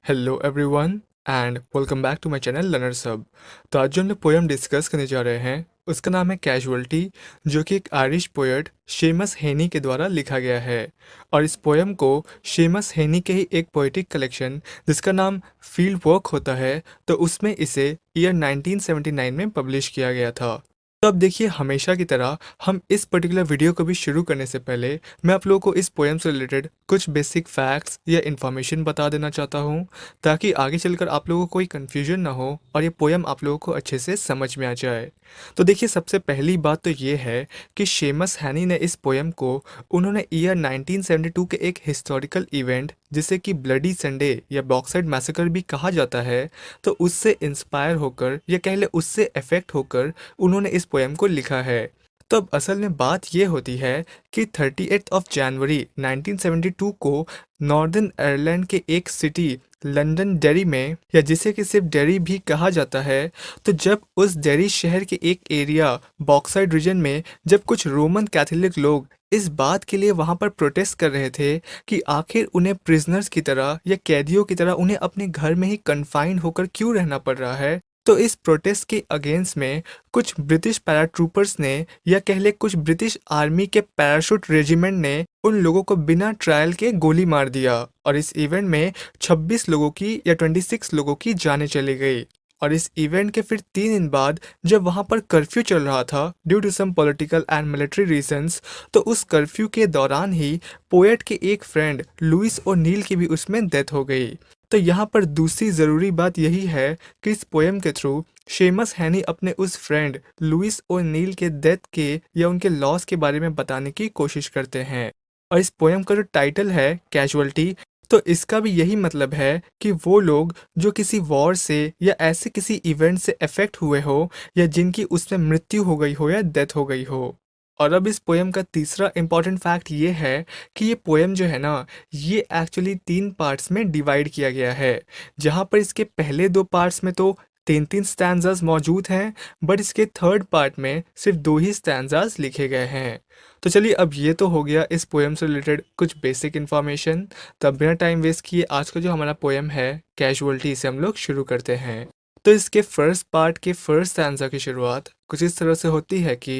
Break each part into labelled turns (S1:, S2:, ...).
S1: Hello everyone and welcome back to my channel learners hub. तो आज जो हम लोग पोएम डिस्कस करने जा रहे हैं उसका नाम है कैजुअल्टी, जो कि एक आयरिश पोएट शेमस हेनी के द्वारा लिखा गया है। और इस पोएम को शेमस हेनी के ही एक पोएटिक कलेक्शन जिसका नाम फील्ड वर्क होता है, तो उसमें इसे ईयर 1979 में पब्लिश किया गया था। तो अब देखिए, हमेशा की तरह हम इस पर्टिकुलर वीडियो को भी शुरू करने से पहले मैं आप लोगों को इस पोएम से रिलेटेड कुछ बेसिक फैक्ट्स या इन्फॉर्मेशन बता देना चाहता हूँ, ताकि आगे चलकर आप लोगों को कोई कन्फ्यूजन ना हो और ये पोएम आप लोगों को अच्छे से समझ में आ जाए। तो देखिए, सबसे पहली बात तो ये है कि शेमस हैनी ने इस पोएम को उन्होंने ईयर 1972 के एक हिस्टोरिकल इवेंट जिसे कि ब्लडी संडे या बॉक्साइड मैसेकर भी कहा जाता है, तो उससे इंस्पायर होकर या कह ले उससे अफेक्ट होकर उन्होंने इस पोएम को लिखा है। तो अब असल में बात ये होती है कि 38 ऑफ जनवरी 1972 को नॉर्दर्न आयरलैंड के एक सिटी लंदन डेरी में, या जिसे कि सिर्फ डेरी भी कहा जाता है, तो जब उस डेरी शहर के एक एरिया बॉक्साइड रीजन में जब कुछ रोमन कैथोलिक लोग इस बात के लिए वहां पर प्रोटेस्ट कर रहे थे कि आखिर उन्हें प्रिजनर्स की तरह या कैदियों की तरह उन्हें अपने घर में ही कन्फाइंड होकर क्यों रहना पड़ रहा है, तो इस प्रोटेस्ट के अगेंस्ट में कुछ ब्रिटिश पैराट्रूपर्स ने या कह ले कुछ ब्रिटिश आर्मी के पैराशूट रेजिमेंट ने उन लोगों को बिना ट्रायल के गोली मार दिया। और इस इवेंट में 26 लोगों की या 26 लोगों की जानें चली गई। और इस इवेंट के फिर 3 दिन बाद जब वहां पर कर्फ्यू चल रहा था due to some political and military reasons, तो उस कर्फ्यू के दौरान ही पोएट के एक फ्रेंड लुइस ओ'नील की भी उसमें डेथ हो गई। तो यहाँ पर दूसरी ज़रूरी बात यही है कि इस पोएम के थ्रू शेमस हैनी अपने उस फ्रेंड लुइस ओ'नील के डेथ के या उनके लॉस के बारे में बताने की कोशिश करते हैं। और इस पोएम का जो टाइटल है कैजुअल्टी, तो इसका भी यही मतलब है कि वो लोग जो किसी वॉर से या ऐसे किसी इवेंट से अफेक्ट हुए हो या जिनकी उसमें मृत्यु हो गई हो या डेथ हो गई हो। और अब इस पोएम का तीसरा इम्पॉर्टेंट फैक्ट ये है कि ये पोएम जो है ना, ये एक्चुअली 3 पार्ट्स में डिवाइड किया गया है। जहाँ पर इसके पहले 2 पार्ट्स में तो 3 3 स्टैंजास मौजूद हैं, बट इसके थर्ड पार्ट में सिर्फ 2 ही स्टैंजास लिखे गए हैं। तो चलिए, अब ये तो हो गया इस पोएम से रिलेटेड कुछ बेसिक इन्फॉर्मेशन। तब बिना टाइम वेस्ट किए आज का जो हमारा पोएम है कैजुअल्टी, से हम लोग शुरू करते हैं। तो इसके फर्स्ट पार्ट के फर्स्ट स्टैंजा की शुरुआत कुछ इस तरह से होती है कि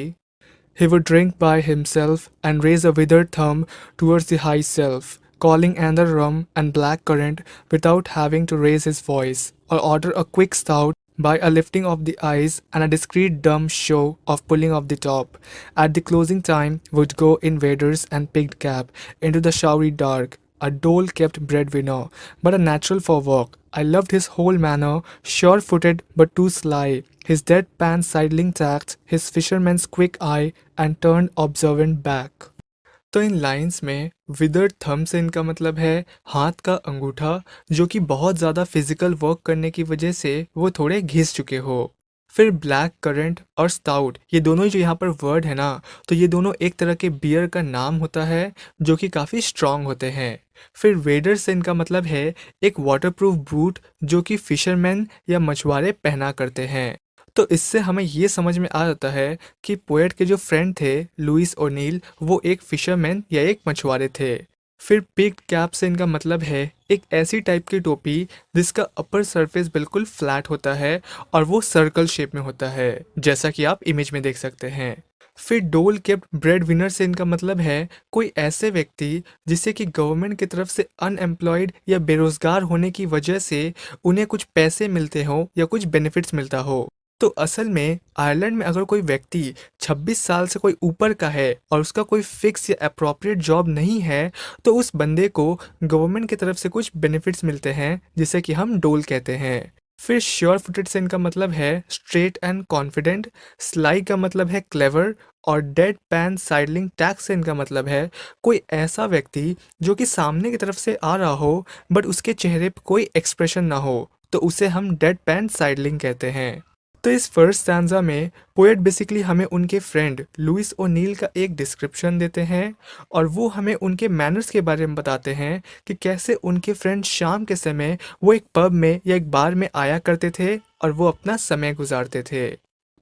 S1: he would drink by himself and raise a withered thumb towards the high self, calling another rum and black currant without having to raise his voice, or order a quick stout by a lifting of the eyes and a discreet dumb show of pulling off the top. At the closing time would go in waders and pigged cap into the showery dark, a dole-kept breadwinner, but a natural for work. I loved his whole manner, sure-footed but too sly, his deadpan sidling tact, his fisherman's quick eye, and turned observant back. तो इन lines में withered thumb से इनका मतलब है हाथ का अंगूठा, जो कि बहुत ज़्यादा फिजिकल वर्क करने की वजह से वो थोड़े घिस चुके हो। फिर ब्लैक करंट और स्टाउट, ये दोनों ही जो यहाँ पर वर्ड है ना, तो ये दोनों एक तरह के बियर का नाम होता है जो कि काफ़ी स्ट्रांग होते हैं। फिर वेडर से इनका मतलब है एक वाटरप्रूफ बूट जो कि फिशरमैन या मछुआरे पहना करते हैं। तो इससे हमें ये समझ में आ जाता है कि पोएट के जो फ्रेंड थे लुइस ओ'नील, वो एक फिशरमैन या एक मछुआरे थे। फिर पिग्ड कैप से इनका मतलब है एक ऐसी टाइप की टोपी जिसका अपर सरफेस बिल्कुल फ्लैट होता है और वो सर्कल शेप में होता है, जैसा कि आप इमेज में देख सकते हैं। फिर डोल केप्ट ब्रेड विनर से इनका मतलब है कोई ऐसे व्यक्ति जिसे कि गवर्नमेंट की तरफ से अनएम्प्लॉयड या बेरोजगार होने की वजह से उन्हें कुछ पैसे मिलते हो या कुछ बेनिफिट्स मिलता हो। तो असल में आयरलैंड में अगर कोई व्यक्ति 26 साल से कोई ऊपर का है और उसका कोई फिक्स या अप्रोप्रिएट जॉब नहीं है, तो उस बंदे को गवर्नमेंट की तरफ से कुछ बेनिफिट्स मिलते हैं जिसे कि हम डोल कहते हैं। फिर श्योर फुटेड से इनका मतलब है स्ट्रेट एंड कॉन्फिडेंट, स्लाई का मतलब है क्लेवर, और डेड पैन साइडलिंग टैक्स से इनका मतलब है कोई ऐसा व्यक्ति जो कि सामने की तरफ से आ रहा हो बट उसके चेहरे पर कोई एक्सप्रेशन ना हो, तो उसे हम डेड पैन साइडलिंग कहते हैं। तो इस फर्स्ट स्टैंजा में पोएट बेसिकली हमें उनके फ्रेंड लुइस ओ'नील का एक डिस्क्रिप्शन देते हैं और वो हमें उनके मैनर्स के बारे में बताते हैं कि कैसे उनके फ्रेंड शाम के समय वो एक पब में या एक बार में आया करते थे और वो अपना समय गुजारते थे।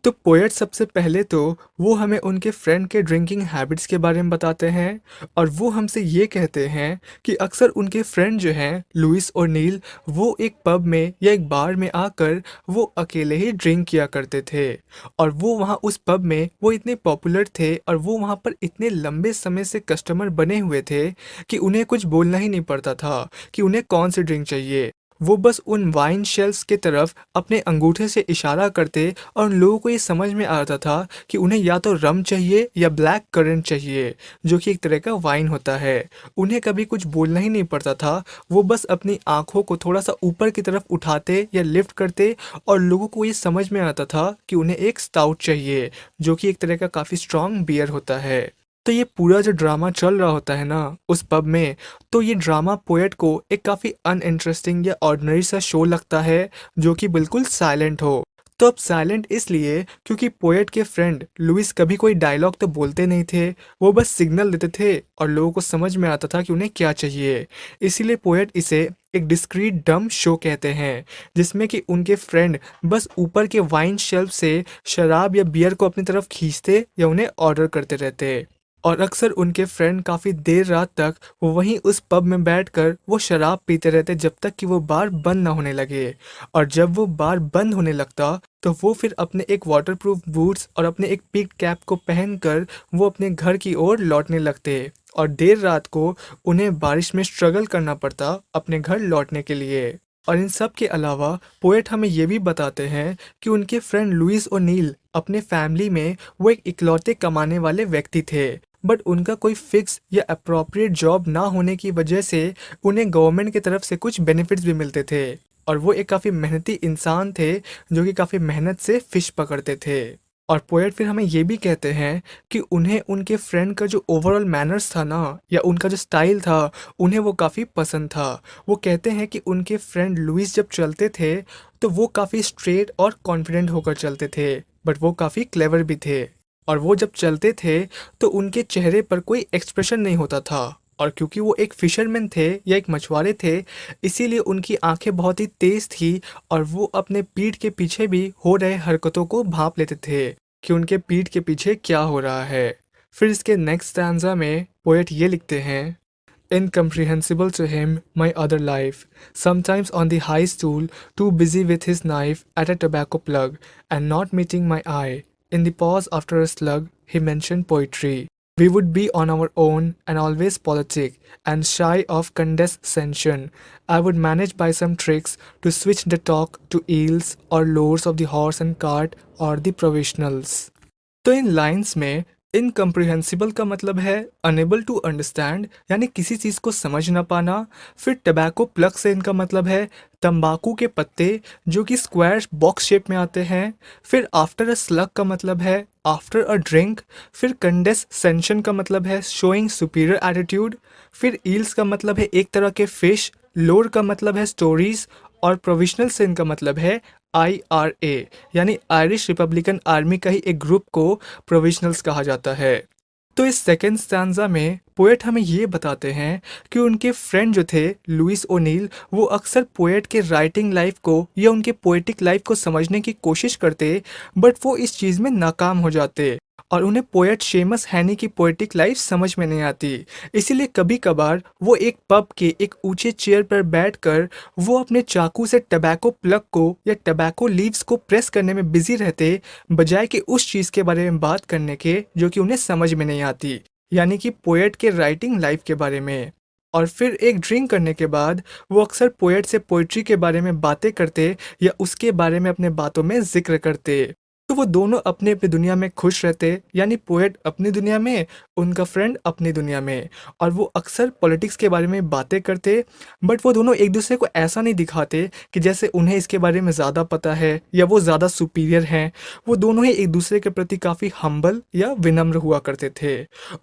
S1: तो पोएट सबसे पहले तो वो हमें उनके फ्रेंड के ड्रिंकिंग हैबिट्स के बारे में बताते हैं और वो हमसे ये कहते हैं कि अक्सर उनके फ्रेंड जो हैं लुइस और नील वो एक पब में या एक बार में आकर वो अकेले ही ड्रिंक किया करते थे और वो वहाँ उस पब में वो इतने पॉपुलर थे और वो वहाँ पर इतने लंबे समय से कस्टमर बने हुए थे कि उन्हें कुछ बोलना ही नहीं पड़ता था कि उन्हें कौन सी ड्रिंक चाहिए। वो बस उन वाइन शेल्फ्स के तरफ अपने अंगूठे से इशारा करते और उन लोगों को ये समझ में आता था कि उन्हें या तो रम चाहिए या ब्लैक करंट चाहिए, जो कि एक तरह का वाइन होता है। उन्हें कभी कुछ बोलना ही नहीं पड़ता था, वो बस अपनी आंखों को थोड़ा सा ऊपर की तरफ उठाते या लिफ्ट करते और लोगों को ये समझ में आता था कि उन्हें एक स्टाउट चाहिए, जो कि एक तरह का काफ़ी स्ट्रॉन्ग बियर होता है। तो ये पूरा जो ड्रामा चल रहा होता है ना उस पब में, तो ये ड्रामा पोएट को एक काफ़ी अनइंटरेस्टिंग या ऑर्डिनरी सा शो लगता है, जो कि बिल्कुल साइलेंट हो। तो अब साइलेंट इसलिए क्योंकि पोएट के फ्रेंड लुइस कभी कोई डायलॉग तो बोलते नहीं थे, वो बस सिग्नल देते थे और लोगों को समझ में आता था कि उन्हें क्या चाहिए। इसीलिए पोएट इसे एक डिस्क्रीट डम शो कहते हैं, जिसमें कि उनके फ्रेंड बस ऊपर के वाइन शेल्फ से शराब या बियर को अपनी तरफ खींचते या उन्हें ऑर्डर करते रहते और अक्सर उनके फ्रेंड काफ़ी देर रात तक वो वहीं उस पब में बैठकर वो शराब पीते रहते जब तक कि वो बार बंद ना होने लगे। और जब वो बार बंद होने लगता तो वो फिर अपने एक वाटरप्रूफ बूट्स और अपने एक पिग कैप को पहनकर वो अपने घर की ओर लौटने लगते और देर रात को उन्हें बारिश में स्ट्रगल करना पड़ता अपने घर लौटने के लिए। और इन सब के अलावा पोएट हमें ये भी बताते हैं कि उनके फ्रेंड लुइस और नील अपने फैमिली में वो एक इकलौते कमाने वाले व्यक्ति थे, बट उनका कोई फिक्स या अप्रोप्रिएट जॉब ना होने की वजह से उन्हें गवर्नमेंट की तरफ से कुछ बेनिफिट्स भी मिलते थे और वो एक काफ़ी मेहनती इंसान थे जो कि काफ़ी मेहनत से फिश पकड़ते थे। और पोएट फिर हमें ये भी कहते हैं कि उन्हें उनके फ्रेंड का जो ओवरऑल मैनर्स था ना या उनका जो स्टाइल था उन्हें वो काफ़ी पसंद था। वो कहते हैं कि उनके फ्रेंड लुइस जब चलते थे तो वो काफ़ी स्ट्रेट और कॉन्फिडेंट होकर चलते थे, बट वो काफ़ी क्लेवर भी थे और वो जब चलते थे तो उनके चेहरे पर कोई एक्सप्रेशन नहीं होता था। और क्योंकि वो एक फिशरमैन थे या एक मछुआरे थे, इसीलिए उनकी आंखें बहुत ही तेज थी और वो अपने पीठ के पीछे भी हो रहे हरकतों को भांप लेते थे कि उनके पीठ के पीछे क्या हो रहा है। फिर इसके नेक्स्ट स्टैंजा में पोएट ये लिखते हैं, incomprehensible to him my other life, sometimes on the high stool, too busy with his knife at a tobacco plug, and not meeting my eye. In the pause after a slug, he mentioned poetry. We would be on our own and always politic and shy of condescension. I would manage by some tricks to switch the talk to eels or lords of the horse and cart or the provisionals. तो इन lines में इनकम्प्रिहेंसिबल का मतलब है unable to understand, यानी किसी चीज़ को समझ ना पाना। फिर टबैको प्लग से इनका मतलब है तंबाकू के पत्ते जो कि स्क्वायर बॉक्स शेप में आते हैं। फिर आफ्टर अ स्लग का मतलब है आफ्टर अ ड्रिंक। फिर कंडेससेंशन का मतलब है शोइंग सुपीरियर एटीट्यूड। फिर ईल्स का मतलब है एक तरह के फिश। लोर का मतलब है स्टोरीज और प्रोविजनल से इनका मतलब है IRA, यानी आयरिश रिपब्लिकन आर्मी का ही एक ग्रुप को प्रोविजनल्स कहा जाता है। तो इस सेकेंड स्टैंजा में पोएट हमें ये बताते हैं कि उनके फ्रेंड जो थे लुइस ओनील वो अक्सर पोएट के राइटिंग लाइफ को या उनके पोएटिक लाइफ को समझने की कोशिश करते, बट वो इस चीज़ में नाकाम हो जाते और उन्हें पोएट शेमस हैनी की पोएटिक लाइफ समझ में नहीं आती। इसीलिए कभी कभार वो एक पब के एक ऊंचे चेयर पर बैठकर वो अपने चाकू से टबैको प्लग को या टबैको लीव्स को प्रेस करने में बिजी रहते, बजाय कि उस चीज़ के बारे में बात करने के जो कि उन्हें समझ में नहीं आती, यानी कि पोएट के राइटिंग लाइफ के बारे में। और फिर एक ड्रिंक करने के बाद वो अक्सर पोएट से पोइट्री के बारे में बातें करते या उसके बारे में अपने बातों में जिक्र करते। तो वो दोनों अपने अपनी दुनिया में खुश रहते, यानी पोएट अपनी दुनिया में, उनका फ्रेंड अपनी दुनिया में। और वो अक्सर पॉलिटिक्स के बारे में बातें करते, बट वो दोनों एक दूसरे को ऐसा नहीं दिखाते कि जैसे उन्हें इसके बारे में ज़्यादा पता है या वो ज़्यादा सुपीरियर हैं। वो दोनों ही एक दूसरे के प्रति काफ़ी हम्बल या विनम्र हुआ करते थे।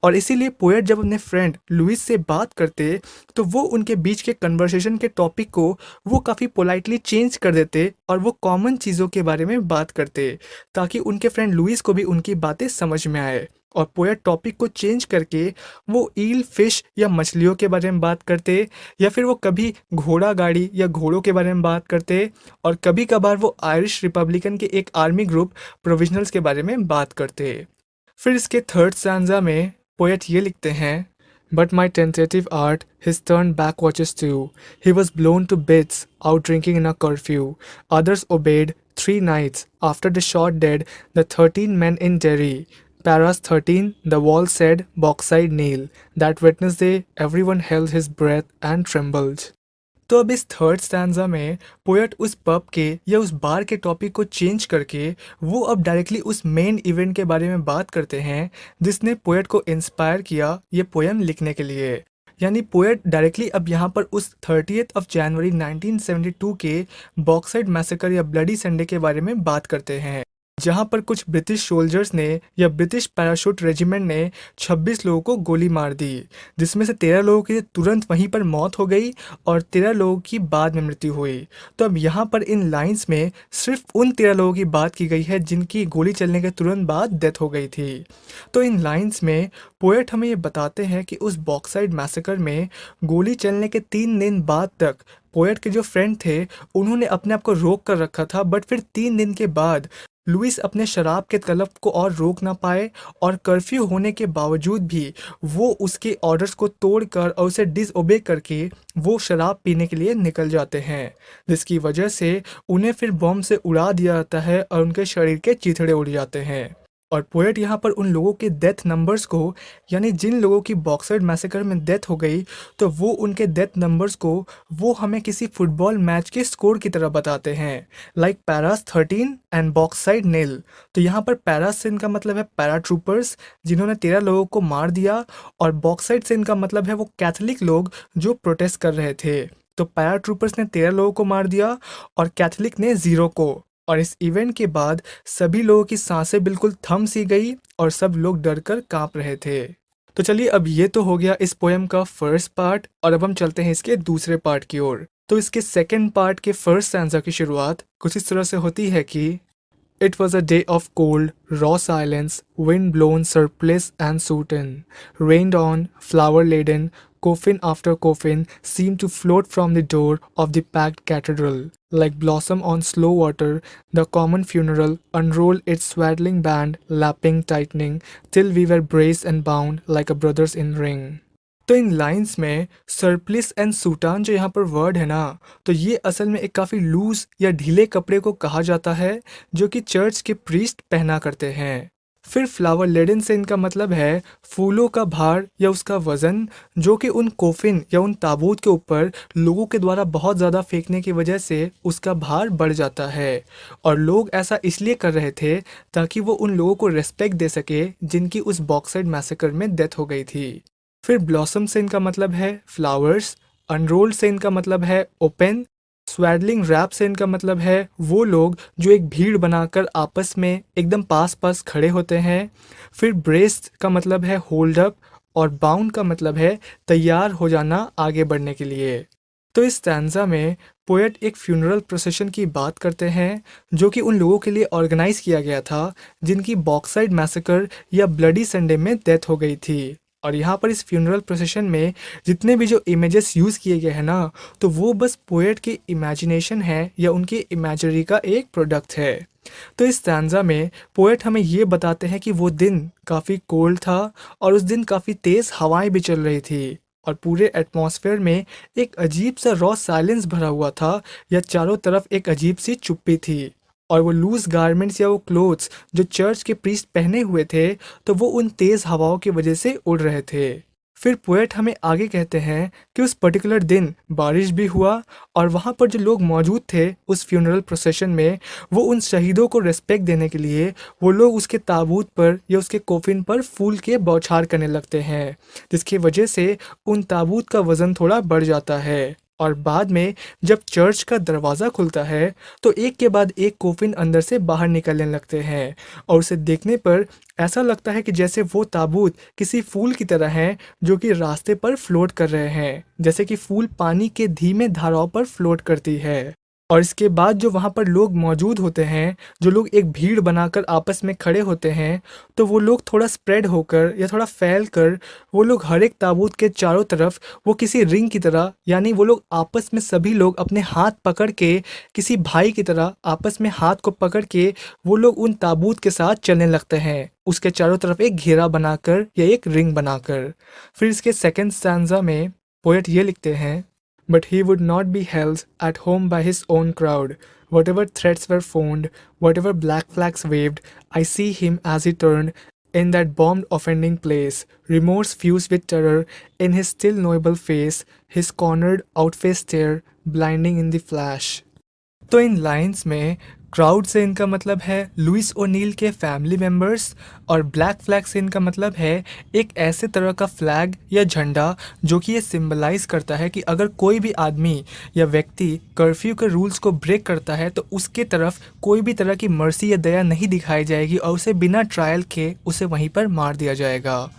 S1: और इसीलिए पोएट जब अपने फ्रेंड लुइस से बात करते तो वो उनके बीच के कन्वर्सेशन के टॉपिक को वो काफ़ी पोलाइटली चेंज कर देते और वो कॉमन चीज़ों के बारे में बात करते, ताकि उनके फ्रेंड लुइस को भी उनकी बातें समझ में आए। और पोएट टॉपिक को चेंज करके वो ईल, फिश या मछलियों के बारे में बात करते, या फिर वो कभी घोड़ा गाड़ी या घोड़ों के बारे में बात करते, और कभी कभार वो आयरिश रिपब्लिकन के एक आर्मी ग्रुप प्रोविजनल्स के बारे में बात करते। फिर इसके थर्ड स्टैंजा में पोएट ये लिखते हैं, but my tentative art his turned back watches too. He was blown to bits out drinking in a curfew. Others obeyed 3 nights. After the shot dead, the 13 men in Derry. Paras 13, the wall said, Boxside Neil. That witness day, everyone held his breath and trembled. तो अब इस third stanza में poet उस pub के या उस बार के topic को चेंज करके वो अब डायरेक्टली उस मेन इवेंट के बारे में बात करते हैं जिसने पोएट को इंस्पायर किया ये पोएम लिखने के लिए। यानी पोएट डायरेक्टली अब यहाँ पर उस 30th of January 1972 के बॉक्साइड मैसेकर या ब्लडी संडे के बारे में बात करते हैं, जहां पर कुछ ब्रिटिश सोल्जर्स ने या ब्रिटिश पैराशूट रेजिमेंट ने 26 लोगों को गोली मार दी, जिसमें से 13 लोगों की तुरंत वहीं पर मौत हो गई और 13 लोगों की बाद में मृत्यु हुई। तो अब यहाँ पर इन लाइंस में सिर्फ उन 13 लोगों की बात की गई है जिनकी गोली चलने के तुरंत बाद डेथ हो गई थी। तो इन लाइंस में पोएट हमें ये बताते हैं कि उस बॉक्साइड मैसेकर में गोली चलने के 3 दिन बाद तक पोएट के जो फ्रेंड थे उन्होंने अपने आप को रोक कर रखा था, बट फिर 3 दिन के बाद लुइस अपने शराब के तलब को और रोक ना पाए और कर्फ्यू होने के बावजूद भी वो उसके ऑर्डर्स को तोड़कर और उसे डिसओबे करके वो शराब पीने के लिए निकल जाते हैं, जिसकी वजह से उन्हें फिर बॉम्ब से उड़ा दिया जाता है और उनके शरीर के चिथड़े उड़ जाते हैं। और पोएट यहाँ पर उन लोगों के डेथ नंबर्स को, यानी जिन लोगों की बॉक्साइड मैसेकर में डेथ हो गई, तो वो उनके डेथ नंबर्स को वो हमें किसी फुटबॉल मैच के स्कोर की तरह बताते हैं, लाइक पैरास 13 एंड बॉक्साइड नील। तो यहाँ पर पैरास से इनका मतलब है पैराट्रूपर्स जिन्होंने 13 लोगों को मार दिया, और बॉक्साइड से इनका मतलब है वो कैथोलिक लोग जो प्रोटेस्ट कर रहे थे। तो पैराट्रूपर्स ने 13 लोगों को मार दिया और कैथोलिक ने 0 को। और इस इवेंट के बाद सभी लोगों की सांसें बिल्कुल थम सी गई और सब लोग डर कर कांप रहे थे। तो चलिए, अब ये तो हो गया इस पोएम का फर्स्ट पार्ट, और अब हम चलते हैं इसके दूसरे पार्ट की ओर। तो इसके सेकंड पार्ट के फर्स्ट स्टैंजा की शुरुआत कुछ इस तरह से होती है कि It was a day of cold, raw silence, wind-blown surplice and soot-in. Rained on, flower-laden, coffin after coffin seemed to float from the door of the packed cathedral. Like blossom on slow water, the common funeral unrolled its swaddling band, lapping, tightening, till we were braced and bound like a brothers in ring. तो इन lines में सरप्लिस and सूटान जो यहाँ पर word है ना, तो ये असल में एक काफ़ी लूज या ढीले कपड़े को कहा जाता है जो कि चर्च के प्रीस्ट पहना करते हैं। फिर फ्लावर लेडन से इनका मतलब है फूलों का भार या उसका वज़न, जो कि उन कोफिन या उन ताबूत के ऊपर लोगों के द्वारा बहुत ज़्यादा फेंकने की वजह से उसका भार बढ़ जाता है। और लोग ऐसा इसलिए कर रहे थे ताकि वो उन लोगों को रेस्पेक्ट दे सके जिनकी उस बॉक्साइड मैसेकर में डेथ हो गई थी। फिर ब्लॉसम से इनका मतलब है फ्लावर्स, अनरोल्ड से इनका मतलब है ओपन, स्वैडलिंग रैप से इनका मतलब है वो लोग जो एक भीड़ बनाकर आपस में एकदम पास पास खड़े होते हैं। फिर ब्रेस्ट का मतलब है होल्ड अप, और बाउंड का मतलब है तैयार हो जाना आगे बढ़ने के लिए। तो इस स्टैंजा में पोएट एक फ्यूनरल प्रोसेशन की बात करते हैं जो कि उन लोगों के लिए ऑर्गेनाइज किया गया था जिनकी बॉक्साइड मैसेकर या ब्लडी संडे में डेथ हो गई थी। और यहाँ पर इस फ्यूनरल प्रोसेशन में जितने भी जो इमेजेस यूज़ किए गए हैं ना, तो वो बस पोएट की इमेजिनेशन है या उनकी इमेजरी का एक प्रोडक्ट है। तो इस स्टैंजा में पोएट हमें ये बताते हैं कि वो दिन काफ़ी कोल्ड था और उस दिन काफ़ी तेज़ हवाएं भी चल रही थी और पूरे एटमॉस्फेयर में एक अजीब सा रॉ साइलेंस भरा हुआ था, या चारों तरफ एक अजीब सी चुप्पी थी। और वो लूज गारमेंट्स या वो क्लोथ्स जो चर्च के प्रीस्ट पहने हुए थे, तो वो उन तेज़ हवाओं की वजह से उड़ रहे थे। फिर पोएट हमें आगे कहते हैं कि उस पर्टिकुलर दिन बारिश भी हुआ और वहाँ पर जो लोग मौजूद थे उस फ्यूनरल प्रोसेशन में, वो उन शहीदों को रिस्पेक्ट देने के लिए वो लोग उसके ताबूत पर या उसके कोफिन पर फूल के बौछार करने लगते हैं, जिसकी वजह से उन ताबूत का वज़न थोड़ा बढ़ जाता है। और बाद में जब चर्च का दरवाज़ा खुलता है तो एक के बाद एक कोफिन अंदर से बाहर निकलने लगते हैं, और उसे देखने पर ऐसा लगता है कि जैसे वो ताबूत किसी फूल की तरह हैं जो कि रास्ते पर फ्लोट कर रहे हैं, जैसे कि फूल पानी के धीमे धाराओं पर फ्लोट करती है। और इसके बाद जो वहाँ पर लोग मौजूद होते हैं, जो लोग एक भीड़ बनाकर आपस में खड़े होते हैं, तो वो लोग थोड़ा स्प्रेड होकर या थोड़ा फैल कर वो लोग हर एक ताबूत के चारों तरफ वो किसी रिंग की तरह, यानी वो लोग आपस में सभी लोग अपने हाथ पकड़ के किसी भाई की तरह आपस में हाथ को पकड़ के वो लोग उन ताबूत के साथ चलने लगते हैं, उसके चारों तरफ एक घेरा बनाकर या एक रिंग बनाकर। फिर इसके सेकंड स्टैंजा में पोएट ये लिखते हैं, but he would not be held at home by his own crowd. Whatever threats were found, whatever black flags waved, I see him as he turned in that bombed offending place, remorse fused with terror in his still knowable face, his cornered, outfaced stare blinding in the flash. तो इन lines में crowd से इनका मतलब है Louis O'Neill के family members, और black flag से इनका मतलब है एक ऐसे तरह का फ्लैग या झंडा जो कि ये सिंबलाइज करता है कि अगर कोई भी आदमी या व्यक्ति कर्फ्यू के रूल्स को ब्रेक करता है तो उसके तरफ कोई भी तरह की मर्सी या दया नहीं दिखाई जाएगी और उसे बिना ट्रायल के उसे वहीं पर मार दिया जाएगा।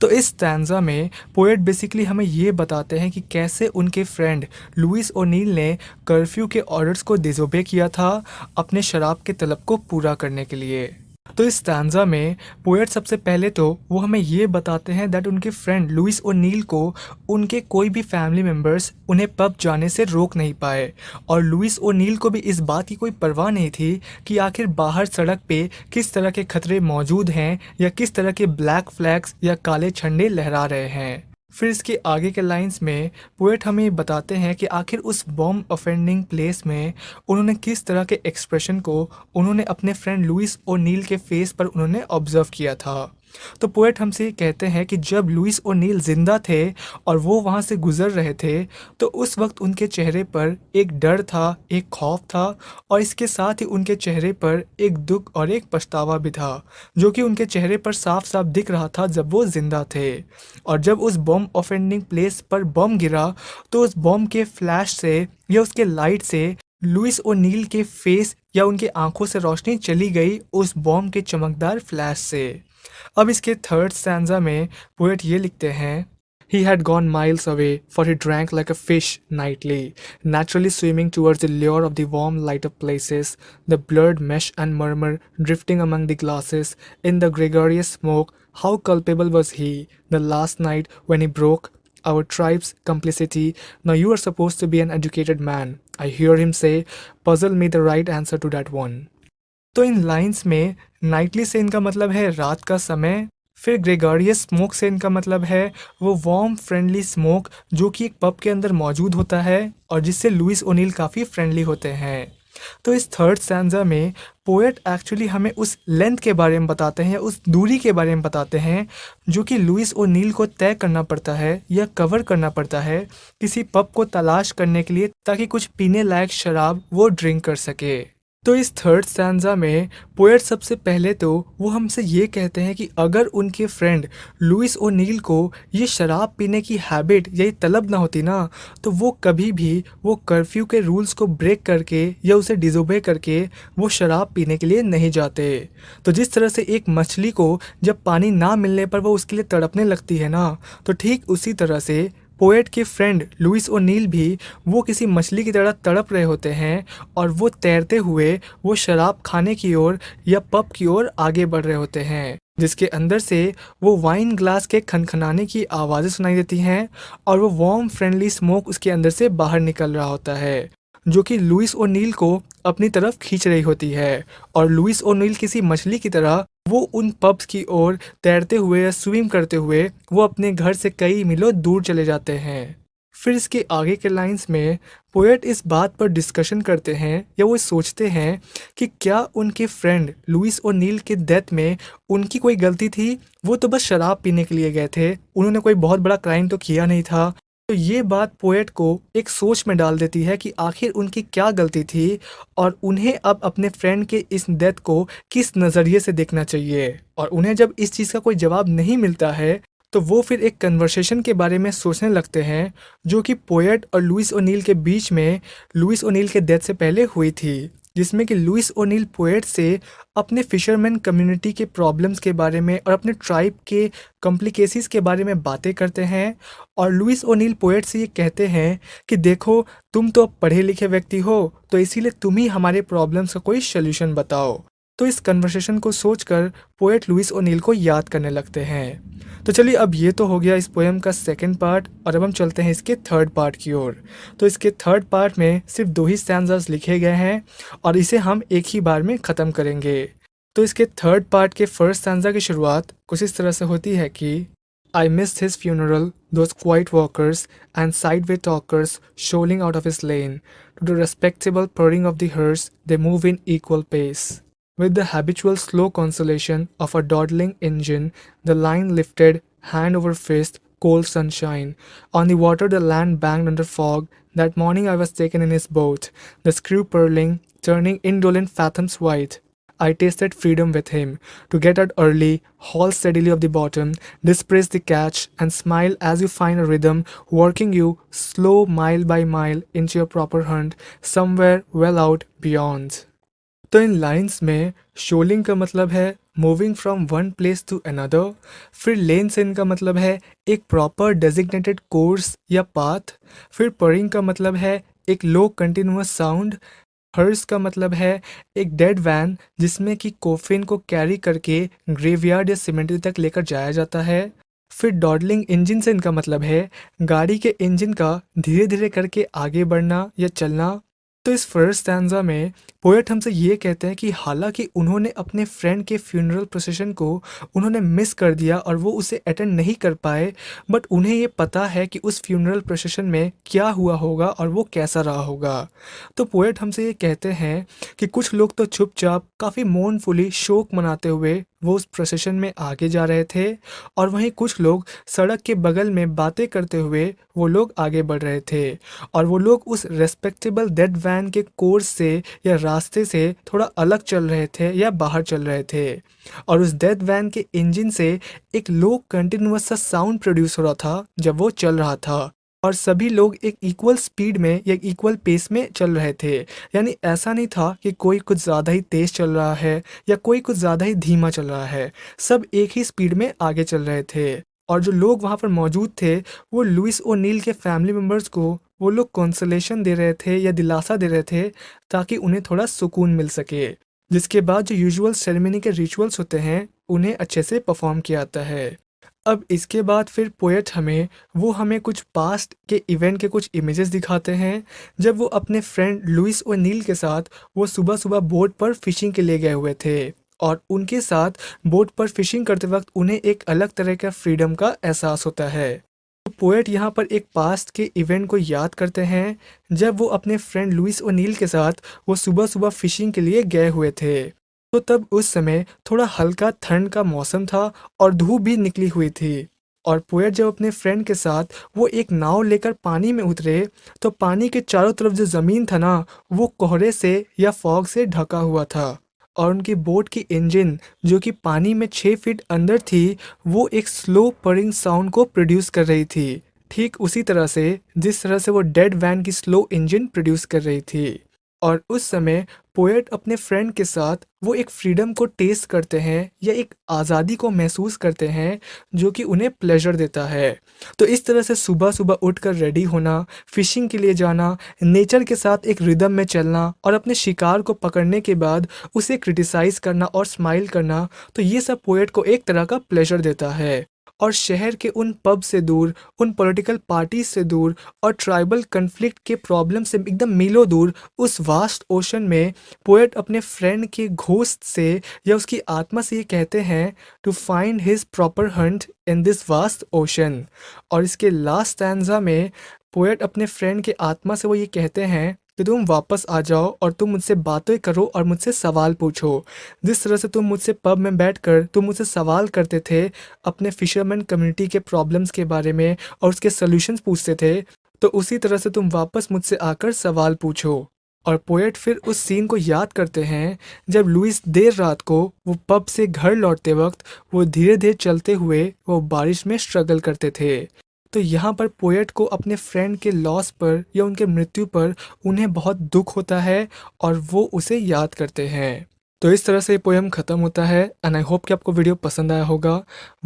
S1: तो इस स्टैंजा में पोएट बेसिकली हमें ये बताते हैं कि कैसे उनके फ्रेंड लुइस ओनील ने कर्फ्यू के ऑर्डर्स को डिसोबे किया था अपने शराब के तलब को पूरा करने के लिए। तो इस स्टैंजा में पोएट सबसे पहले तो वो हमें ये बताते हैं दैट उनके फ्रेंड लुइस ओनील को उनके कोई भी फैमिली मेम्बर्स उन्हें पब जाने से रोक नहीं पाए, और लुइस ओनील को भी इस बात की कोई परवाह नहीं थी कि आखिर बाहर सड़क पे किस तरह के खतरे मौजूद हैं या किस तरह के ब्लैक फ्लैग्स या काले झंडे लहरा रहे हैं। फिर इसके आगे के लाइंस में पोएट हमें बताते हैं कि आखिर उस बॉम्ब ऑफेंडिंग प्लेस में उन्होंने किस तरह के एक्सप्रेशन को उन्होंने अपने फ्रेंड लुइस ओनील के फेस पर उन्होंने ऑब्जर्व किया था। तो पोएट हमसे ये कहते हैं कि जब लुइस ओनील ज़िंदा थे और वो वहाँ से गुज़र रहे थे तो उस वक्त उनके चेहरे पर एक डर था, एक खौफ था, और इसके साथ ही उनके चेहरे पर एक दुख और एक पछतावा भी था जो कि उनके चेहरे पर साफ साफ दिख रहा था जब वो ज़िंदा थे। और जब उस बॉम्ब ऑफेंडिंग प्लेस पर बम गिरा तो उस बॉम्ब के फ्लैश से या उसके लाइट से लुइस ओनील के फेस या उनके आंखों से रोशनी चली गई उस बॉम्ब के चमकदार फ्लैश से। अब इसके थर्ड स्टैंजा में पोएट ये लिखते हैं, He had gone miles away, for he drank like a fish nightly, naturally swimming towards the lure of the warm light of places, the blurred mesh and murmur drifting among the glasses, in the gregarious smoke. How culpable was he, the last night when he broke our tribe's complicity? Now you are supposed to be an educated man. I hear him say, puzzle me the right answer to that one. तो इन lines में Knightley से इनका मतलब है रात का समय, फिर ग्रेगोरियस स्मोक से इनका मतलब है वो वार्म फ्रेंडली स्मोक जो कि एक पब के अंदर मौजूद होता है और जिससे लुइस ओनील काफ़ी फ्रेंडली होते हैं। तो इस थर्ड स्टैंजा में पोएट एक्चुअली हमें उस लेंथ के बारे में बताते हैं या उस दूरी के बारे में बताते हैं जो कि लुइस ओनील को तय करना पड़ता है या कवर करना पड़ता है किसी पब को तलाश करने के लिए ताकि कुछ पीने लायक शराब वो ड्रिंक कर सके। तो इस थर्ड स्टैंजा में पोएट सबसे पहले तो वो हमसे ये कहते हैं कि अगर उनके फ्रेंड लुइस ओनील को ये शराब पीने की हैबिट या ये तलब ना होती ना तो वो कभी भी वो कर्फ्यू के रूल्स को ब्रेक करके या उसे डिसोबे करके वो शराब पीने के लिए नहीं जाते। तो जिस तरह से एक मछली को जब पानी ना मिलने पर वो उसके लिए तड़पने लगती है ना, तो ठीक उसी तरह से पोएट के फ्रेंड लुइस ओनील भी वो किसी मछली की तरह तड़प रहे होते हैं और वो तैरते हुए वो शराब खाने की ओर या पब की ओर आगे बढ़ रहे होते हैं जिसके अंदर से वो वाइन ग्लास के खनखनाने की आवाज़ें सुनाई देती हैं और वो वार्म फ्रेंडली स्मोक उसके अंदर से बाहर निकल रहा होता है जो कि लुइस ओनील को अपनी तरफ खींच रही होती है। और लुइस ओनील किसी मछली की तरह वो उन पब्स की ओर तैरते हुए या स्विम करते हुए वो अपने घर से कई मीलों दूर चले जाते हैं। फिर इसके आगे के लाइंस में पोएट इस बात पर डिस्कशन करते हैं या वो सोचते हैं कि क्या उनके फ्रेंड लुइस ओनील के डेथ में उनकी कोई गलती थी। वो तो बस शराब पीने के लिए गए थे, उन्होंने कोई बहुत बड़ा क्राइम तो किया नहीं था। तो ये बात पोएट को एक सोच में डाल देती है कि आखिर उनकी क्या गलती थी और उन्हें अब अपने फ्रेंड के इस डेथ को किस नज़रिए से देखना चाहिए। और उन्हें जब इस चीज़ का कोई जवाब नहीं मिलता है तो वो फिर एक कन्वर्सेशन के बारे में सोचने लगते हैं जो कि पोएट और लुइस ओनील के बीच में लुइस ओनील के डेथ से पहले हुई थी, जिसमें कि लुइस ओनील पोएट से अपने फिशरमैन कम्युनिटी के प्रॉब्लम्स के बारे में और अपने ट्राइब के कॉम्प्लिकेसीज के बारे में बातें करते हैं। और लुइस ओनील पोएट से ये कहते हैं कि देखो, तुम तो अब पढ़े लिखे व्यक्ति हो, तो इसीलिए तुम ही हमारे प्रॉब्लम्स का कोई सल्यूशन बताओ। तो इस कन्वर्सेशन को सोचकर पोएट लुइस ओनील को याद करने लगते हैं। तो चलिए, अब ये तो हो गया इस पोएम का सेकंड पार्ट, और अब हम चलते हैं इसके थर्ड पार्ट की ओर। तो इसके थर्ड पार्ट में सिर्फ 2 ही स्टैंजास लिखे गए हैं और इसे हम एक ही बार में ख़त्म करेंगे। तो इसके थर्ड पार्ट के फर्स्ट स्टैंजा की शुरुआत कुछ इस तरह से होती है कि I missed his funeral, those quiet walkers and sideway talkers strolling out of his lane. To the respectable purring of the hearse, they move in equal pace. With the habitual slow consolation of a dawdling engine, the line lifted, hand over fist, cold sunshine. On the water the land banged under fog. That morning I was taken in his boat, the screw purling, turning indolent fathoms white. I tasted freedom with him, to get out early, haul steadily of the bottom, dispraise the catch, and smile as you find a rhythm working you slow mile by mile into your proper hunt, somewhere well out beyond. तो इन lines में शोलिंग का मतलब है moving from one place to another. फिर lane से इनका मतलब है एक प्रॉपर डेजिग्नेटेड कोर्स या पाथ। फिर परिंग का मतलब है एक लो कंटिन्यूअस साउंड। हर्स का मतलब है एक डेड वैन जिसमें कि कोफिन को कैरी करके ग्रेवयार्ड या सिमेंट्री तक लेकर जाया जाता है। फिर डॉडलिंग इंजन से इनका मतलब है गाड़ी के इंजन का धीरे धीरे करके आगे बढ़ना या चलना। तो इस फर्स्ट स्टैंजा में पोएट हमसे ये कहते हैं कि हालांकि उन्होंने अपने फ्रेंड के फ्यूनरल प्रोसेशन को उन्होंने मिस कर दिया और वो उसे अटेंड नहीं कर पाए, बट उन्हें ये पता है कि उस फ्यूनरल प्रोसेशन में क्या हुआ होगा और वो कैसा रहा होगा। तो पोएट हमसे ये कहते हैं कि कुछ लोग तो चुपचाप काफ़ी मोurnफुली शोक मनाते हुए वो उस प्रोसेशन में आगे जा रहे थे, और वहीं कुछ लोग सड़क के बगल में बातें करते हुए वो लोग आगे बढ़ रहे थे, और वो लोग उस रेस्पेक्टेबल डेड वैन के कोर्स से या रास्ते से थोड़ा अलग चल रहे थे या बाहर चल रहे थे। और उस डेड वैन के इंजन से एक लो कंटिन्यूअस सा साउंड प्रोड्यूस हो रहा था जब वो चल रहा था, और सभी लोग एक इक्वल स्पीड में या इक्वल पेस में चल रहे थे। यानी ऐसा नहीं था कि कोई कुछ ज़्यादा ही तेज़ चल रहा है या कोई कुछ ज़्यादा ही धीमा चल रहा है, सब एक ही स्पीड में आगे चल रहे थे। और जो लोग वहाँ पर मौजूद थे वो लुइस ओनील के फैमिली मेम्बर्स को वो लोग कंसोलेशन दे रहे थे या दिलासा दे रहे थे ताकि उन्हें थोड़ा सुकून मिल सके। जिसके बाद जो यूजुअल सेरेमनी के रिचुअल्स होते हैं उन्हें अच्छे से परफॉर्म किया जाता है। अब इसके बाद फिर पोएट हमें कुछ पास्ट के इवेंट के कुछ इमेजेस दिखाते हैं जब वो अपने फ्रेंड लुइस ओनील के साथ वो सुबह सुबह बोट पर फिशिंग के लिए गए हुए थे, और उनके साथ बोट पर फिशिंग करते वक्त उन्हें एक अलग तरह का फ्रीडम का एहसास होता है। तो पोएट यहाँ पर एक पास्ट के इवेंट को याद करते हैं जब वो अपने फ्रेंड लुइस ओनील के साथ वो सुबह सुबह फिशिंग के लिए गए हुए थे। तो तब उस समय थोड़ा हल्का ठंड का मौसम था और धूप भी निकली हुई थी, और पोएट जब अपने फ्रेंड के साथ वो एक नाव लेकर पानी में उतरे तो पानी के चारों तरफ जो ज़मीन था ना वो कोहरे से या फॉग से ढका हुआ था, और उनकी बोट की इंजन जो कि पानी में 6 फीट अंदर थी वो एक स्लो परिंग साउंड को प्रोड्यूस कर रही थी, ठीक उसी तरह से जिस तरह से वो डेड वैन की स्लो इंजन प्रोड्यूस कर रही थी। और उस समय पोएट अपने फ्रेंड के साथ वो एक फ्रीडम को टेस्ट करते हैं या एक आज़ादी को महसूस करते हैं जो कि उन्हें प्लेजर देता है। तो इस तरह से सुबह सुबह उठकर रेडी होना, फिशिंग के लिए जाना, नेचर के साथ एक रिदम में चलना और अपने शिकार को पकड़ने के बाद उसे क्रिटिसाइज़ करना और स्माइल करना, तो ये सब पोएट को एक तरह का प्लेजर देता है। और शहर के उन पब से दूर, उन पॉलिटिकल पार्टीज से दूर और ट्राइबल कन्फ्लिक्ट के प्रॉब्लम से एकदम मीलों दूर उस वास्ट ओशन में पोएट अपने फ्रेंड के घोस्ट से या उसकी आत्मा से ये कहते हैं to find his proper hunt in this vast ocean. और इसके लास्ट स्टैंजा में पोएट अपने फ्रेंड के आत्मा से वो ये कहते हैं कि तुम वापस आ जाओ और तुम मुझसे बातें करो और मुझसे सवाल पूछो। जिस तरह से तुम मुझसे पब में बैठकर तुम मुझसे सवाल करते थे अपने फिशरमैन कम्युनिटी के प्रॉब्लम्स के बारे में और उसके सॉल्यूशंस पूछते थे, तो उसी तरह से तुम वापस मुझसे आकर सवाल पूछो। और पोएट फिर उस सीन को याद करते हैं जब लुइस देर रात को वो पब से घर लौटते वक्त वो धीरे धीरे चलते हुए वो बारिश में स्ट्रगल करते थे। तो यहाँ पर पोएट को अपने फ्रेंड के लॉस पर या उनके मृत्यु पर उन्हें बहुत दुख होता है और वो उसे याद करते हैं। तो इस तरह से ये पोएम ख़त्म होता है एंड आई होप कि आपको वीडियो पसंद आया होगा।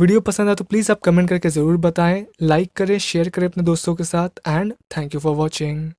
S1: वीडियो पसंद आया तो प्लीज़ आप कमेंट करके ज़रूर बताएं, लाइक करें, शेयर करें अपने दोस्तों के साथ and thank you for watching.